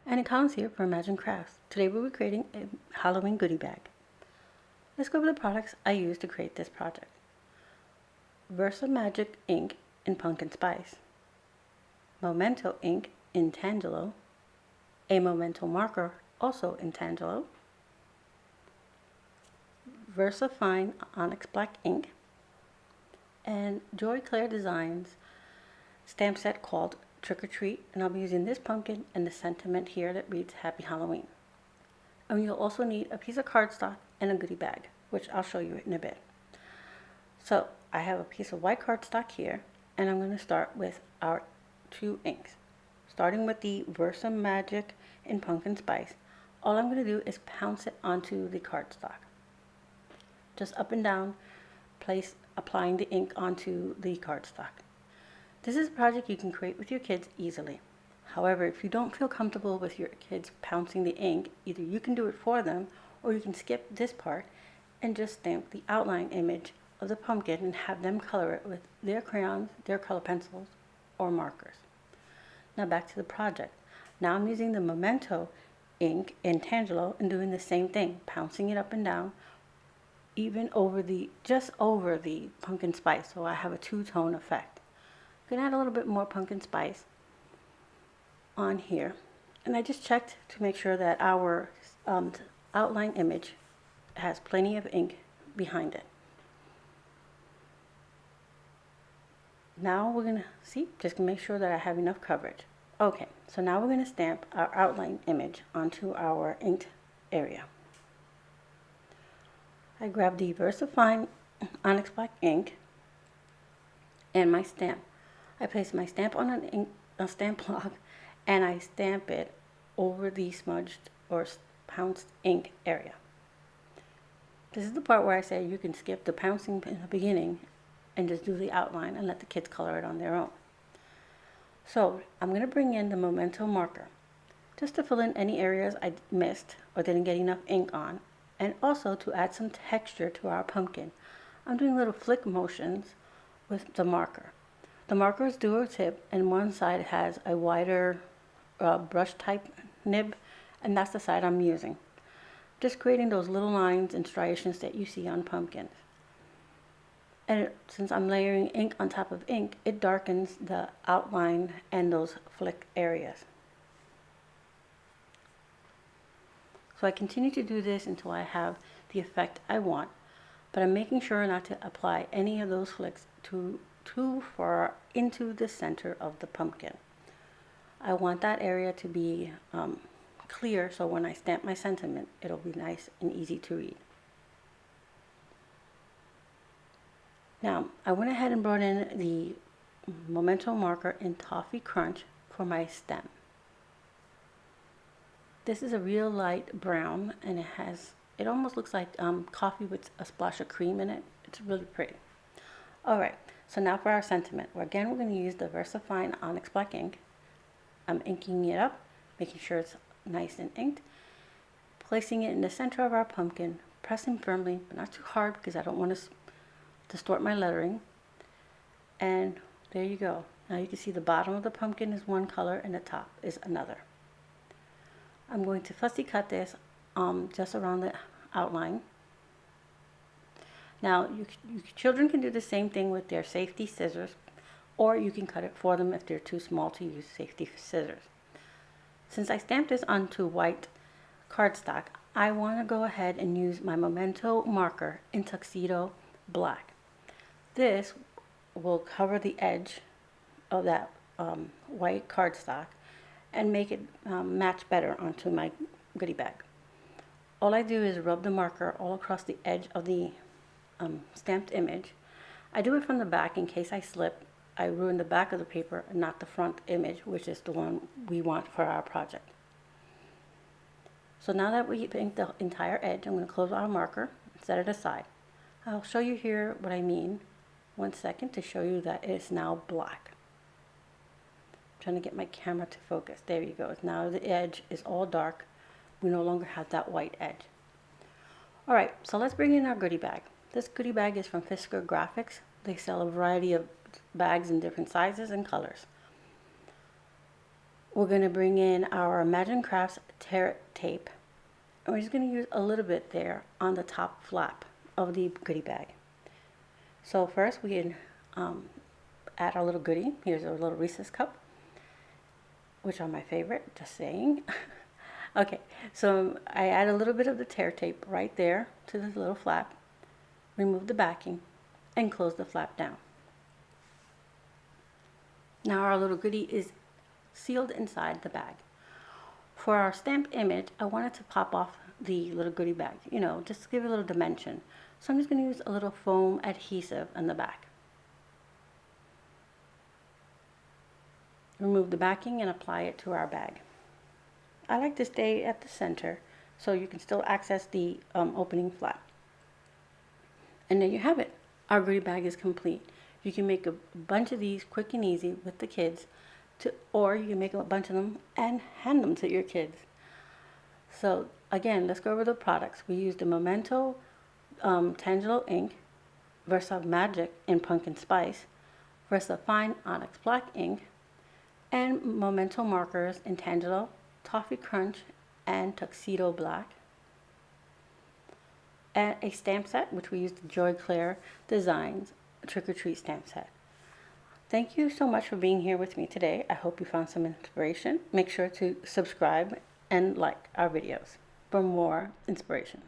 and Colin's here for Imagine Crafts. Today we'll be creating a Halloween goodie bag. Let's go over the products I used to create this project. Versa Magic ink in Pumpkin Spice, Memento ink in Tangelo, a Memento marker also in Tangelo, Versa Fine Onyx Black ink, and Joy Clair Designs stamp set called Trick or Treat, and I'll be using this pumpkin and the sentiment here that reads Happy Halloween. And you'll also need a piece of cardstock and a goodie bag, which I'll show you in a bit. So I have a piece of white cardstock here, and I'm going to start with our two inks. Starting with the Versa Magic in Pumpkin Spice, all I'm going to do is pounce it onto the cardstock. Just up and down, applying the ink onto the cardstock. This is a project you can create with your kids easily. However, if you don't feel comfortable with your kids pouncing the ink, either you can do it for them or you can skip this part and just stamp the outline image of the pumpkin and have them color it with their crayons, their color pencils, or markers. Now back to the project. Now I'm using the Memento ink in Tangelo and doing the same thing, pouncing it up and down, even just over the pumpkin spice, so I have a two-tone effect. I'm going to add a little bit more pumpkin spice on here, and I just checked to make sure that our outline image has plenty of ink behind it. Now we're going to just to make sure that I have enough coverage. Okay, so now we're going to stamp our outline image onto our inked area. I grabbed the Versa Fine Onyx Black ink and my stamp. I place my stamp on a stamp block and I stamp it over the smudged or pounced ink area. This is the part where I say you can skip the pouncing in the beginning and just do the outline and let the kids color it on their own. So I'm going to bring in the Memento marker just to fill in any areas I missed or didn't get enough ink on, and also to add some texture to our pumpkin. I'm doing little flick motions with the marker. The marker is dual tip, and one side has a wider brush type nib, and that's the side I'm using. Just creating those little lines and striations that you see on pumpkins. And since I'm layering ink on top of ink, it darkens the outline and those flick areas. So I continue to do this until I have the effect I want, but I'm making sure not to apply any of those flicks too far into the center of the pumpkin. I want that area to be clear, so when I stamp my sentiment, it'll be nice and easy to read. Now, I went ahead and brought in the Memento marker in Toffee Crunch for my stem. This is a real light brown, and it almost looks like coffee with a splash of cream in it. It's really pretty. Alright, so now for our sentiment. We're going to use the Versa Fine Onyx Black ink. I'm inking it up, making sure it's nice and inked, placing it in the center of our pumpkin, pressing firmly, but not too hard because I don't want to distort my lettering. And there you go. Now you can see the bottom of the pumpkin is one color and the top is another. I'm going to fussy cut this just around the outline. Now children can do the same thing with their safety scissors, or you can cut it for them if they're too small to use safety scissors. Since I stamped this onto white cardstock, I want to go ahead and use my Memento marker in Tuxedo Black. This will cover the edge of that white cardstock and make it match better onto my goodie bag. All I do is rub the marker all across the edge of the stamped image. I do it from the back in case I slip. I ruin the back of the paper and not the front image, which is the one we want for our project. So now that we've inked the entire edge, I'm going to close our marker and set it aside. I'll show you here what I mean. 1 second to show you that it's now black. I'm trying to get my camera to focus. There you go. Now the edge is all dark. We no longer have that white edge. Alright, so let's bring in our goodie bag. This goodie bag is from Fisker Graphics. They sell a variety of bags in different sizes and colors. we're going to bring in our Imagine Crafts tear tape. And we're just going to use a little bit there on the top flap of the goodie bag. So first we can add our little goodie. Here's a little Reese's cup, which are my favorite, just saying. Okay, so I add a little bit of the tear tape right there to this little flap, remove the backing, and close the flap down. Now our little goodie is sealed inside the bag. For our stamped image, I wanted to pop off the little goodie bag, just to give it a little dimension. So I'm just going to use a little foam adhesive on the back. Remove the backing and apply it to our bag. I like to stay at the center so you can still access the opening flap. And there you have it. Our goodie bag is complete. You can make a bunch of these quick and easy with the kids, or you can make a bunch of them and hand them to your kids. So again, let's go over the products. We used the Memento Tangelo ink, Versa Magic in Pumpkin Spice, Versa Fine Onyx Black ink, and Memento markers in Tangelo, Toffee Crunch, and Tuxedo Black. And a stamp set, which we used the Joy Clair Designs Trick or Treat stamp set. Thank you so much for being here with me today. I hope you found some inspiration. Make sure to subscribe and like our videos for more inspiration.